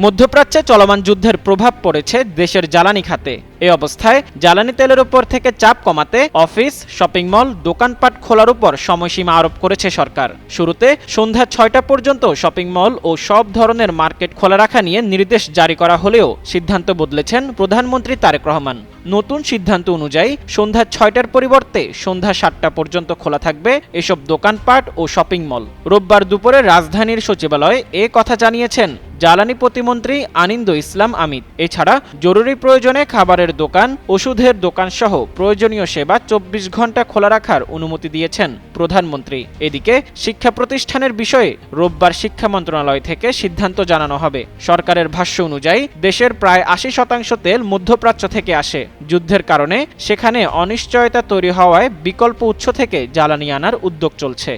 মধ্যপ্রাচ্যে চলমান যুদ্ধের প্রভাব পড়েছে দেশের জ্বালানি খাতে। এ অবস্থায় জ্বালানি তেলের উপর থেকে চাপ কমাতে অফিস, শপিং মল, দোকানপাট খোলার উপর সময়সীমা আরোপ করেছে সরকার। শুরুতে সন্ধ্যা ৬টা পর্যন্ত শপিং মল ও সব ধরনের মার্কেট খোলা রাখা নিয়ে নির্দেশ জারি করা হলেও সিদ্ধান্ত বদলেছেন প্রধানমন্ত্রী তারেক রহমান। নতুন সিদ্ধান্ত অনুযায়ী সন্ধ্যা ৬টার পরিবর্তে সন্ধ্যা ৭টা পর্যন্ত খোলা থাকবে এসব দোকানপাট ও শপিং মল। রোববার দুপুরে রাজধানীর সচিবালয়ে এ কথা জানিয়েছেন জ্বালানি প্রতিমন্ত্রী আনিন্দ ইসলাম আমিদ। এছাড়া জরুরি প্রয়োজনে খাবারের দোকান, ওষুধের দোকান সহ প্রয়োজনীয় সেবা ২৪ ঘন্টা খোলা রাখার অনুমতি দিয়েছেন প্রধানমন্ত্রী। এদিকে শিক্ষা প্রতিষ্ঠানের বিষয়ে রোববার শিক্ষা মন্ত্রণালয় থেকে সিদ্ধান্ত জানানো হবে। সরকারের ভাষ্য অনুযায়ী দেশের প্রায় ৮০% তেল মধ্যপ্রাচ্য থেকে আসে। যুদ্ধের কারণে সেখানে অনিশ্চয়তা তৈরি হওয়ায় বিকল্প উৎস থেকে জ্বালানি আনার উদ্যোগ চলছে।